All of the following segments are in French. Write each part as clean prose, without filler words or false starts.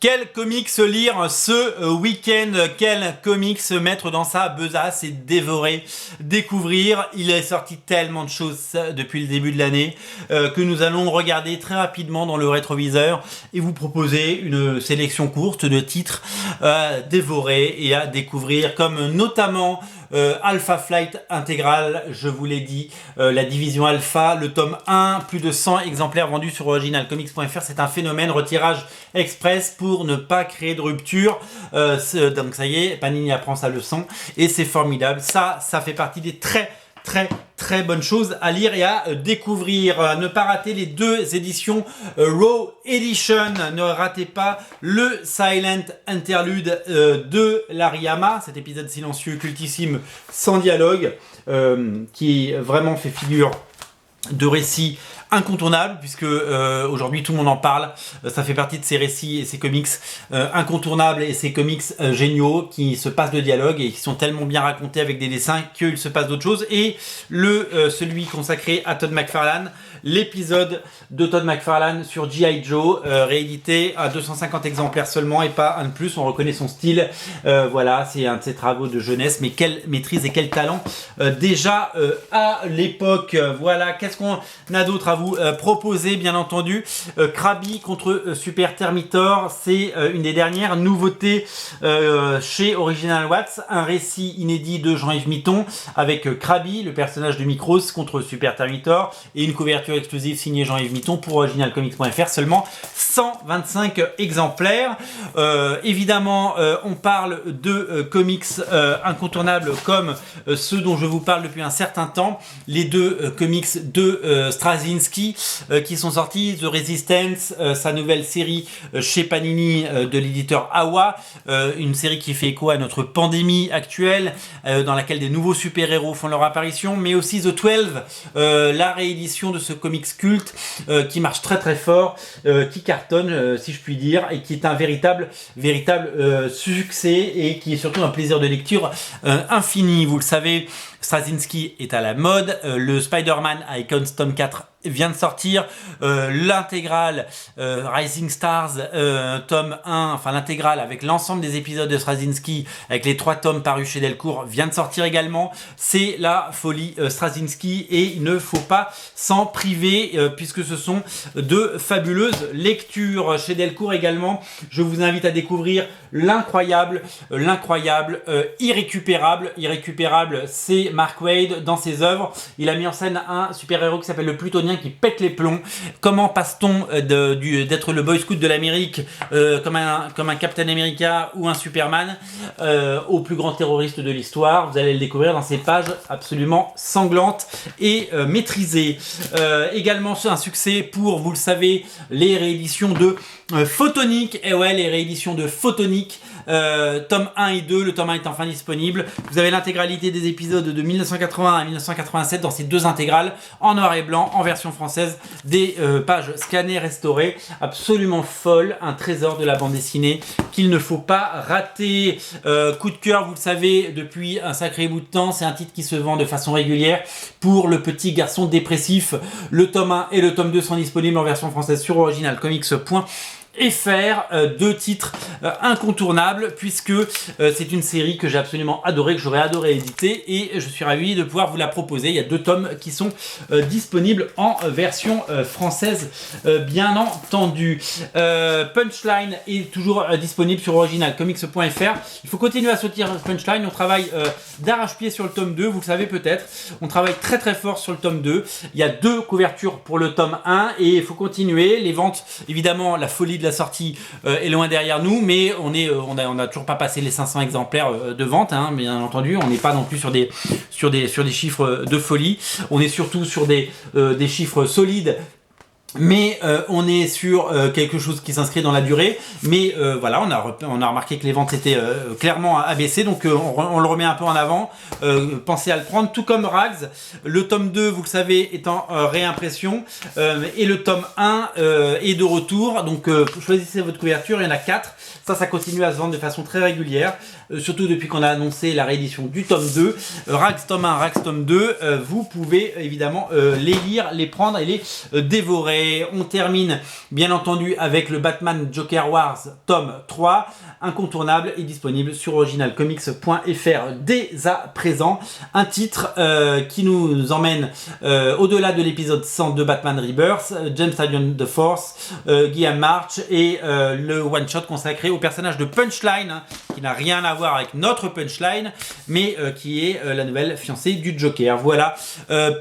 Quel comics lire ce week-end? Quel comics mettre dans sa besace et dévorer, découvrir? Il est sorti tellement de choses depuis le début de l'année que nous allons regarder très rapidement dans le rétroviseur et vous proposer une sélection courte de titres à dévorer et à découvrir, comme notamment Alpha Flight Intégral, je vous l'ai dit, la division Alpha, le tome 1, plus de 100 exemplaires vendus sur originalcomics.fr, c'est un phénomène, retirage express pour ne pas créer de rupture, donc ça y est, Panini apprend sa leçon, et c'est formidable, ça fait partie des très bonnes choses à lire et à découvrir. Ne pas rater les deux éditions Raw Edition. Ne ratez pas le Silent Interlude de l'Ariyama, cet épisode silencieux, cultissime, sans dialogue, qui vraiment fait figure de récit incontournable, puisque aujourd'hui tout le monde en parle. Ça fait partie de ces récits et ces comics incontournables et ces comics géniaux qui se passent de dialogue et qui sont tellement bien racontés avec des dessins qu'il se passe d'autres choses. Et celui consacré à Todd McFarlane, l'épisode de Todd McFarlane sur G.I. Joe, réédité à 250 exemplaires seulement et pas un de plus. On reconnaît son style. Voilà, c'est un de ses travaux de jeunesse, mais quelle maîtrise et quel talent déjà à l'époque. Voilà, qu'est-ce qu'on a d'autre à vous proposer? Bien entendu, Krabi contre Super Terminator, c'est une des dernières nouveautés chez Original Wax, un récit inédit de Jean-Yves Mitton avec Krabi, le personnage de Micros, contre Super Terminator, et une couverture exclusive signée Jean-Yves Mitton pour originalcomics.fr, seulement 125 exemplaires. Évidemment, on parle de comics incontournables comme ceux dont je vous parle depuis un certain temps, les deux comics de Straczynski qui sont sortis, The Resistance, sa nouvelle série chez Panini de l'éditeur Awa, une série qui fait écho à notre pandémie actuelle, dans laquelle des nouveaux super-héros font leur apparition, mais aussi The 12, la réédition de ce comics culte qui marche très fort, qui cartonne si je puis dire, et qui est un véritable succès et qui est surtout un plaisir de lecture infini. Vous le savez, Straczynski est à la mode, le Spider-Man Icons tome 4 vient de sortir, l'intégrale Rising Stars tome 1, enfin l'intégrale avec l'ensemble des épisodes de Straczynski avec les 3 tomes parus chez Delcourt vient de sortir également. C'est la folie Straczynski et il ne faut pas s'en priver puisque ce sont de fabuleuses lectures. Chez Delcourt également, je vous invite à découvrir l'incroyable, irrécupérable, c'est Mark Waid dans ses œuvres. Il a mis en scène un super-héros qui s'appelle le Plutonien qui pète les plombs. Comment passe-t-on d'être le Boy Scout de l'Amérique comme un Captain America ou un Superman au plus grand terroriste de l'histoire? Vous allez le découvrir dans ces pages absolument sanglantes et maîtrisées. Également un succès pour, vous le savez, les rééditions de Photonic. Et ouais, les rééditions de Photonic, tome 1 et 2, le tome 1 est enfin disponible. Vous avez l'intégralité des épisodes de 1981 à 1987 dans ces deux intégrales, en noir et blanc, en version française, des pages scannées, restaurées, absolument folles, un trésor de la bande dessinée qu'il ne faut pas rater. Coup de cœur, vous le savez, depuis un sacré bout de temps, c'est un titre qui se vend de façon régulière pour le petit garçon dépressif. Le tome 1 et le tome 2 sont disponibles en version française sur originalcomics.fr. Deux titres incontournables puisque c'est une série que j'ai absolument adorée, que j'aurais adoré éditer et je suis ravi de pouvoir vous la proposer. Il y a 2 tomes qui sont disponibles en version française bien entendu. Punchline est toujours disponible sur originalcomics.fr. Il faut continuer à soutenir Punchline, on travaille d'arrache-pied sur le tome 2, vous le savez peut-être, on travaille très fort sur le tome 2. Il y a 2 couvertures pour le tome 1 et il faut continuer. Les ventes, évidemment, la folie de la sortie est loin derrière nous, mais on a toujours pas passé les 500 exemplaires de vente, hein, bien entendu. On n'est pas non plus sur des chiffres de folie. On est surtout sur des chiffres solides. Mais on est sur quelque chose qui s'inscrit dans la durée. Mais voilà, on a remarqué que les ventes étaient clairement abaissées. Donc on le remet un peu en avant. Pensez à le prendre. Tout comme Rags. Le tome 2, vous le savez, est en réimpression. Et le tome 1 est de retour. Donc choisissez votre couverture. Il y en a 4. Ça continue à se vendre de façon très régulière. Surtout depuis qu'on a annoncé la réédition du tome 2. Rags tome 1, Rags tome 2. Vous pouvez évidemment les lire, les prendre et les dévorer. Et on termine bien entendu avec le Batman Joker Wars tome 3, incontournable et disponible sur originalcomics.fr dès à présent. Un titre qui nous emmène au-delà de l'épisode 100 de Batman Rebirth, James Tynion The Force, Guillaume March et le one-shot consacré au personnage de Punchline, hein, qui n'a rien à voir avec notre Punchline, mais qui est la nouvelle fiancée du Joker. Voilà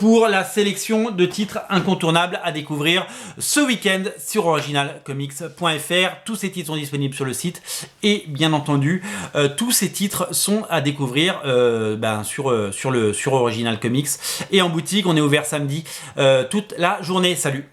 pour la sélection de titres incontournables à découvrir ce week-end sur originalcomics.fr. Tous ces titres sont disponibles sur le site et bien entendu tous ces titres sont à découvrir sur Original Comics et en boutique. On est ouvert samedi toute la journée. Salut!